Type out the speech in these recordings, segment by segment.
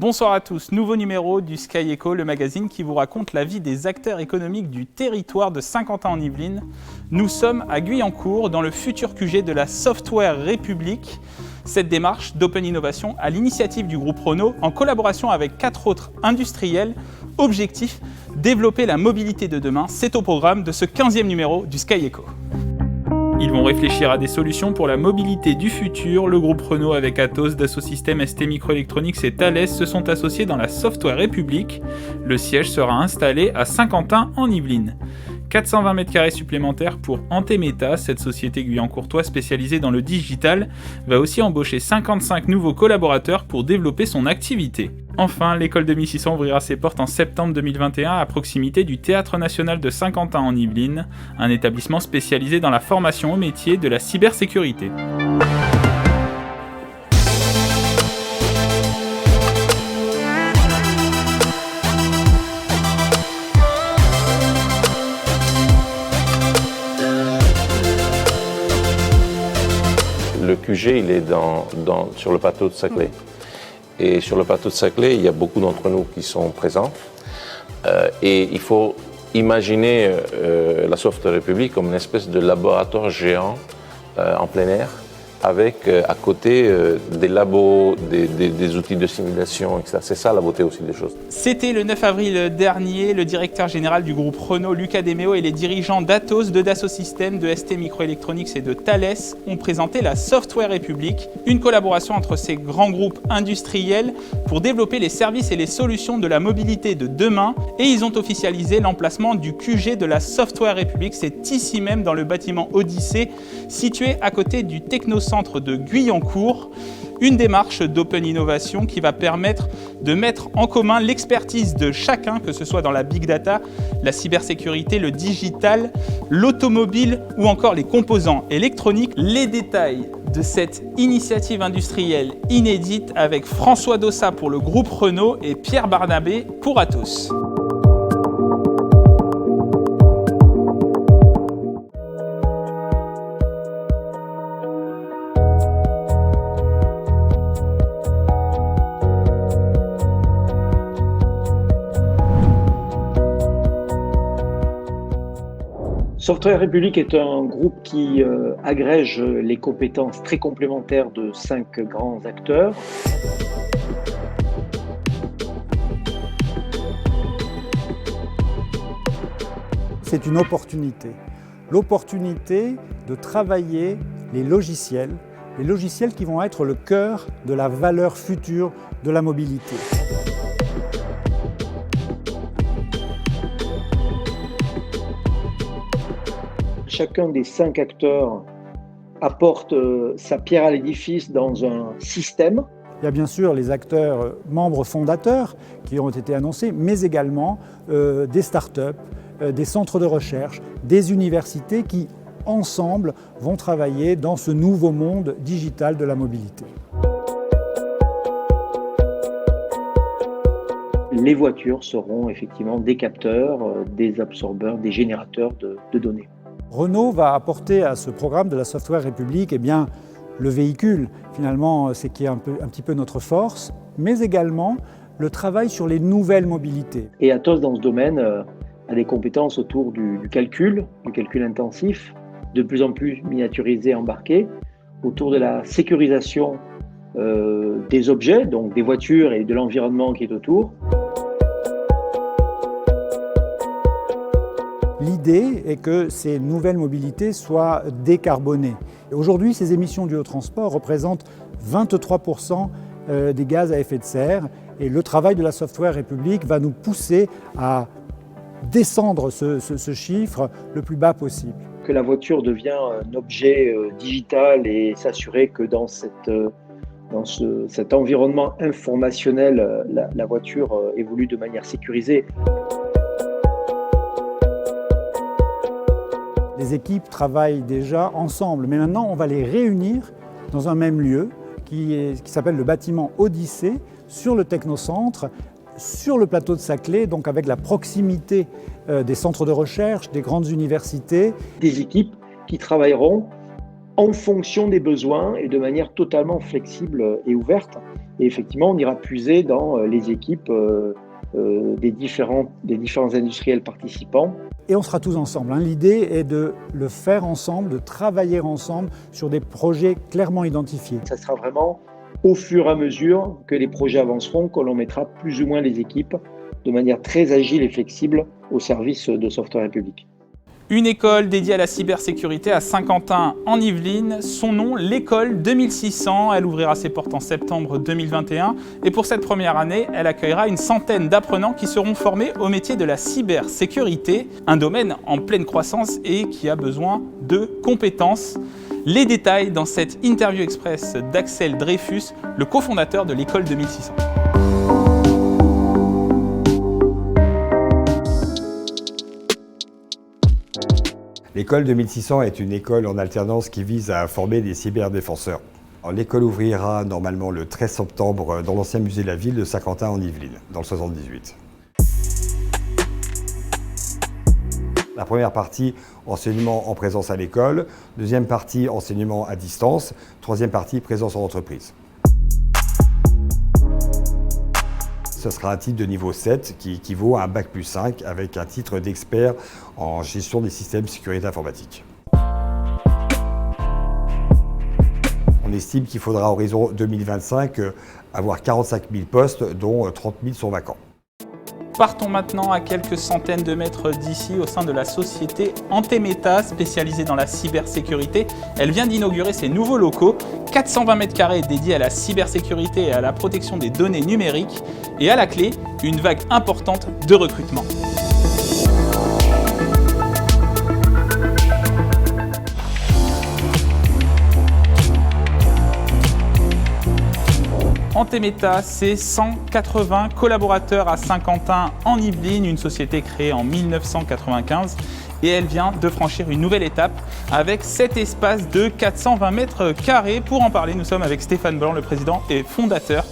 Bonsoir à tous, nouveau numéro du Sky Echo, le magazine qui vous raconte la vie des acteurs économiques du territoire de Saint-Quentin-en-Yvelines. Nous sommes à Guyancourt, dans le futur QG de la Software République. Cette démarche d'open innovation à l'initiative du groupe Renault, en collaboration avec 4 autres industriels. Objectif, développer la mobilité de demain. C'est au programme de ce 15e numéro du Sky Echo. Ils vont réfléchir à des solutions pour la mobilité du futur. Le groupe Renault avec Atos, Dassault Systèmes, ST Microelectronics et Thales se sont associés dans la Software République. Le siège sera installé à Saint-Quentin-en-Yvelines. 420 m² supplémentaires pour Antemeta, cette société guyancourtoise spécialisée dans le digital, va aussi embaucher 55 nouveaux collaborateurs pour développer son activité. Enfin, l'école de 1600 ouvrira ses portes en septembre 2021 à proximité du Théâtre National de Saint-Quentin-en-Yvelines, un établissement spécialisé dans la formation au métier de la cybersécurité. Le QG, il est sur le plateau de Saclay. Et sur le plateau de Saclay, il y a beaucoup d'entre nous qui sont présents. Et il faut imaginer la Software République comme une espèce de laboratoire géant en plein air, avec à côté des labos, des outils de simulation, etc. C'est ça la beauté aussi des choses. C'était le 9 avril dernier, le directeur général du groupe Renault, Luca De Meo, et les dirigeants d'Atos, de Dassault Systèmes, de ST Microelectronics et de Thales ont présenté la Software République, une collaboration entre ces grands groupes industriels pour développer les services et les solutions de la mobilité de demain. Et ils ont officialisé l'emplacement du QG de la Software République. C'est ici même dans le bâtiment Odyssée, situé à côté du Technocentre de Guyancourt, une démarche d'open innovation qui va permettre de mettre en commun l'expertise de chacun, que ce soit dans la big data, la cybersécurité, le digital, l'automobile ou encore les composants électroniques. Les détails de cette initiative industrielle inédite avec François Dossa pour le groupe Renault et Pierre Barnabé pour Atos. Software République est un groupe qui agrège les compétences très complémentaires de 5 grands acteurs. C'est une opportunité. L'opportunité de travailler les logiciels qui vont être le cœur de la valeur future de la mobilité. Chacun des 5 acteurs apporte sa pierre à l'édifice dans un système. Il y a bien sûr les acteurs membres fondateurs qui ont été annoncés, mais également des startups, des centres de recherche, des universités qui, ensemble, vont travailler dans ce nouveau monde digital de la mobilité. Les voitures seront effectivement des capteurs, des absorbeurs, des générateurs de données. Renault va apporter à ce programme de la Software République le véhicule, finalement, c'est qui est un petit peu notre force, mais également le travail sur les nouvelles mobilités. Et Atos, dans ce domaine, a des compétences autour du calcul intensif, de plus en plus miniaturisé, embarqué, autour de la sécurisation des objets, donc des voitures et de l'environnement qui est autour. L'idée est que ces nouvelles mobilités soient décarbonées. Aujourd'hui, ces émissions du haut transport représentent 23% des gaz à effet de serre et le travail de la Software République va nous pousser à descendre ce chiffre le plus bas possible. Que la voiture devient un objet digital et s'assurer que dans cet environnement informationnel, la voiture évolue de manière sécurisée. Les équipes travaillent déjà ensemble, mais maintenant on va les réunir dans un même lieu qui s'appelle le bâtiment Odyssée, sur le Technocentre, sur le plateau de Saclay, donc avec la proximité des centres de recherche, des grandes universités. Des équipes qui travailleront en fonction des besoins et de manière totalement flexible et ouverte. Et effectivement, on ira puiser dans les équipes des différents industriels participants. Et on sera tous ensemble. L'idée est de le faire ensemble, de travailler ensemble sur des projets clairement identifiés. Ça sera vraiment au fur et à mesure que les projets avanceront, que l'on mettra plus ou moins les équipes de manière très agile et flexible au service de Software République. Une école dédiée à la cybersécurité à Saint-Quentin en Yvelines. Son nom, l'école 2600. Elle ouvrira ses portes en septembre 2021. Et pour cette première année, elle accueillera une centaine d'apprenants qui seront formés au métier de la cybersécurité, un domaine en pleine croissance et qui a besoin de compétences. Les détails dans cette interview express d'Axel Dreyfus, le cofondateur de l'école 2600. L'école 2600 est une école en alternance qui vise à former des cyberdéfenseurs. L'école ouvrira normalement le 13 septembre dans l'ancien musée de la ville de Saint-Quentin en Yvelines, dans le 78. La première partie, enseignement en présence à l'école. Deuxième partie, enseignement à distance. Troisième partie, présence en entreprise. Ce sera un titre de niveau 7 qui équivaut à un Bac+5 avec un titre d'expert en gestion des systèmes sécurité informatique. On estime qu'il faudra à horizon 2025 avoir 45 000 postes, dont 30 000 sont vacants. Partons maintenant à quelques centaines de mètres d'ici au sein de la société Antemeta, spécialisée dans la cybersécurité. Elle vient d'inaugurer ses nouveaux locaux, 420 mètres carrés dédiés à la cybersécurité et à la protection des données numériques. Et à la clé, une vague importante de recrutement. Antemeta, c'est 180 collaborateurs à Saint-Quentin en Yvelines, une société créée en 1995 et elle vient de franchir une nouvelle étape avec cet espace de 420 mètres carrés. Pour en parler, nous sommes avec Stéphane Blanc, le président et fondateur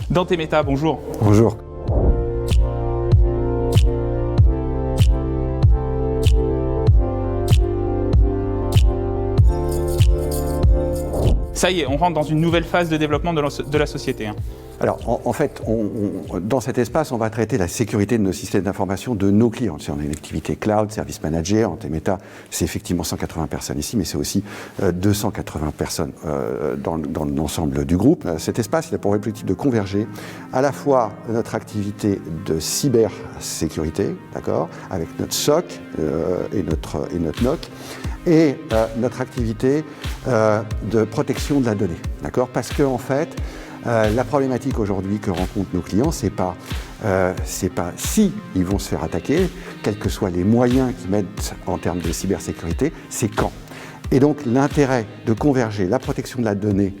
d'Antemeta. Bonjour. Bonjour. Ça y est, on rentre dans une nouvelle phase de développement de la société. Alors, en fait, dans cet espace, on va traiter la sécurité de nos systèmes d'information de nos clients. On a une activité cloud, service manager, Antemeta, c'est effectivement 180 personnes ici, mais c'est aussi 280 personnes dans l'ensemble du groupe. Cet espace, il a pour objectif de converger à la fois notre activité de cybersécurité, d'accord, avec notre SOC et notre NOC, et notre activité de protection de la donnée, d'accord, parce que en fait, la problématique aujourd'hui que rencontrent nos clients, c'est pas si ils vont se faire attaquer, quels que soient les moyens qu'ils mettent en termes de cybersécurité, c'est quand. Et donc l'intérêt de converger la protection de la donnée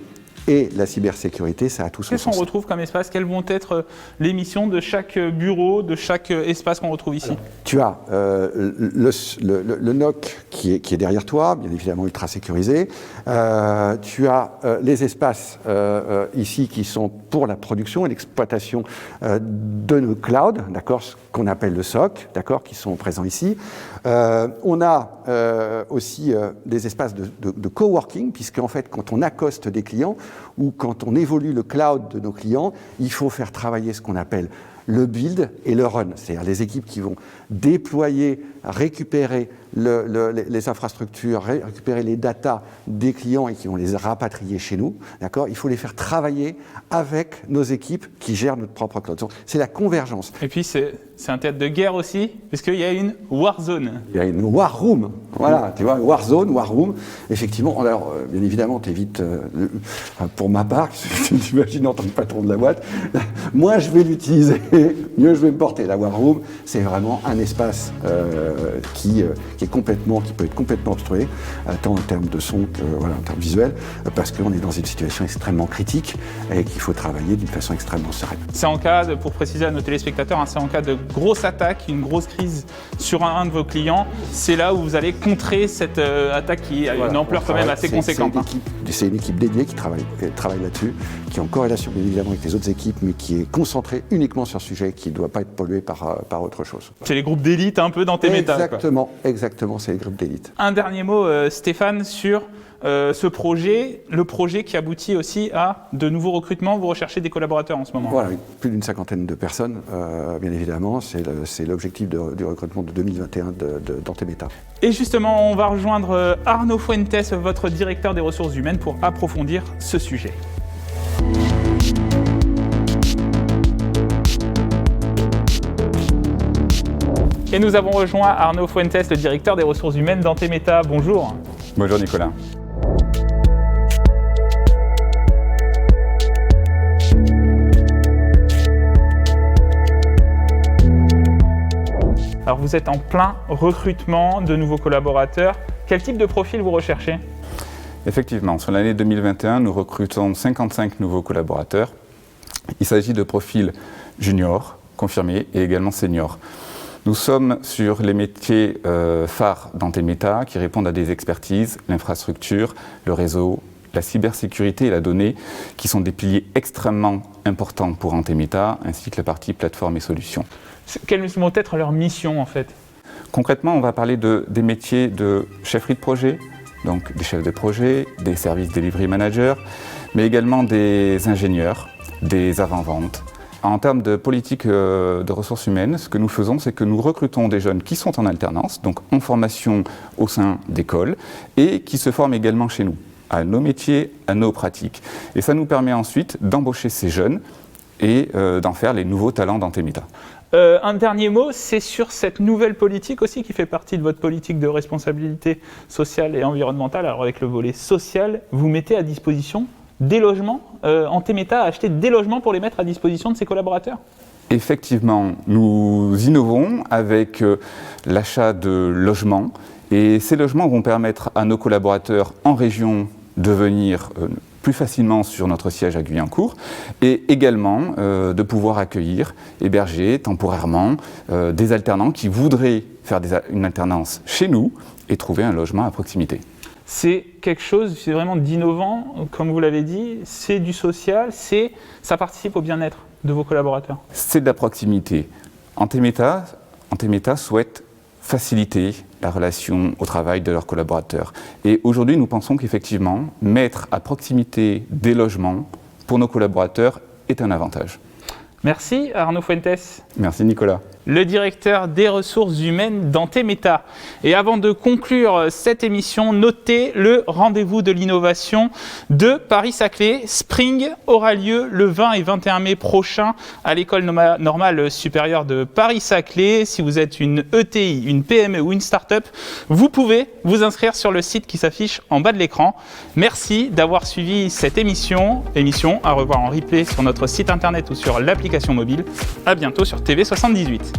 et la cybersécurité, ça a tout son sens. Qu'est-ce qu'on retrouve comme espace? Quelles vont être les missions de chaque bureau, de chaque espace qu'on retrouve ici? Alors, tu as le NOC qui est derrière toi, bien évidemment ultra sécurisé. Tu as les espaces ici qui sont pour la production et l'exploitation de nos clouds, d'accord, ce qu'on appelle le SOC, d'accord, qui sont présents ici. On a aussi des espaces de coworking, puisque en fait, quand on accoste des clients ou quand on évolue le cloud de nos clients, il faut faire travailler ce qu'on appelle le build et le run, c'est-à-dire les équipes qui vont déployer, récupérer les infrastructures, récupérer les datas des clients et qui vont les rapatrier chez nous, d'accord. Il faut les faire travailler avec nos équipes qui gèrent notre propre cloud. C'est la convergence. Et puis c'est un théâtre de guerre aussi, parce qu'il y a une war zone. Il y a une war room, voilà, tu vois, war zone, war room. Effectivement, alors bien évidemment, t'évites, pour ma part, tu imagines en tant que patron de la boîte, moi je vais l'utiliser, mieux je vais me porter. La war room, c'est vraiment un espace qui peut être complètement obstrué, tant en termes de son que en termes visuels, parce qu'on est dans une situation extrêmement critique et qu'il faut travailler d'une façon extrêmement sereine. C'est en cas, pour préciser à nos téléspectateurs, c'est en cas de grosse attaque, une grosse crise sur un de vos clients, c'est là où vous allez contrer cette attaque qui a une ampleur quand même assez conséquente. C'est une équipe dédiée qui travaille là-dessus, qui est en corrélation bien évidemment avec les autres équipes, mais qui est concentrée uniquement sur ce sujet qui ne doit pas être pollué par autre chose. C'est les groupes d'élite un peu d'Antemeta. Exactement, c'est les groupes d'élite. Un dernier mot, Stéphane, sur ce projet, le projet qui aboutit aussi à de nouveaux recrutements. Vous recherchez des collaborateurs en ce moment. Voilà, plus d'une 50aine de personnes, bien évidemment. C'est l'objectif du recrutement de 2021 d'Antemeta. Et justement, on va rejoindre Arnaud Fuentes, votre directeur des ressources humaines, pour approfondir ce sujet. Et nous avons rejoint Arnaud Fuentes, le directeur des ressources humaines d'Antemeta. Bonjour. Bonjour Nicolas. Alors vous êtes en plein recrutement de nouveaux collaborateurs. Quel type de profil vous recherchez ? Effectivement, sur l'année 2021, nous recrutons 55 nouveaux collaborateurs. Il s'agit de profils juniors, confirmés et également seniors. Nous sommes sur les métiers phares d'Antemeta qui répondent à des expertises, l'infrastructure, le réseau, la cybersécurité et la donnée, qui sont des piliers extrêmement importants pour Antemeta, ainsi que la partie plateforme et solutions. Quelles vont être leurs missions en fait ? Concrètement, on va parler des métiers de chefferie de projet, donc des chefs de projet, des services delivery managers, mais également des ingénieurs, des avant-ventes. En termes de politique de ressources humaines, ce que nous faisons, c'est que nous recrutons des jeunes qui sont en alternance, donc en formation au sein d'écoles, et qui se forment également chez nous, à nos métiers, à nos pratiques. Et ça nous permet ensuite d'embaucher ces jeunes et d'en faire les nouveaux talents d'Antemeta. Un dernier mot, c'est sur cette nouvelle politique aussi qui fait partie de votre politique de responsabilité sociale et environnementale. Alors avec le volet social, vous mettez à disposition des logements. Antemeta a acheté des logements pour les mettre à disposition de ses collaborateurs. Effectivement, nous innovons avec l'achat de logements et ces logements vont permettre à nos collaborateurs en région de venir plus facilement sur notre siège à Guyancourt et également de pouvoir accueillir, héberger temporairement des alternants qui voudraient faire une alternance chez nous et trouver un logement à proximité. C'est quelque chose, c'est vraiment d'innovant, comme vous l'avez dit, c'est du social, ça participe au bien-être de vos collaborateurs. C'est de la proximité. Antemeta souhaite faciliter la relation au travail de leurs collaborateurs. Et aujourd'hui, nous pensons qu'effectivement, mettre à proximité des logements pour nos collaborateurs est un avantage. Merci Arnaud Fuentes. Merci Nicolas. Le directeur des ressources humaines d'Antemeta. Et avant de conclure cette émission, notez le rendez-vous de l'innovation de Paris-Saclay. Spring aura lieu le 20 et 21 mai prochain à l'École normale supérieure de Paris-Saclay. Si vous êtes une ETI, une PME ou une start-up, vous pouvez vous inscrire sur le site qui s'affiche en bas de l'écran. Merci d'avoir suivi cette émission. Émission à revoir en replay sur notre site internet ou sur l'application mobile. À bientôt sur TV78.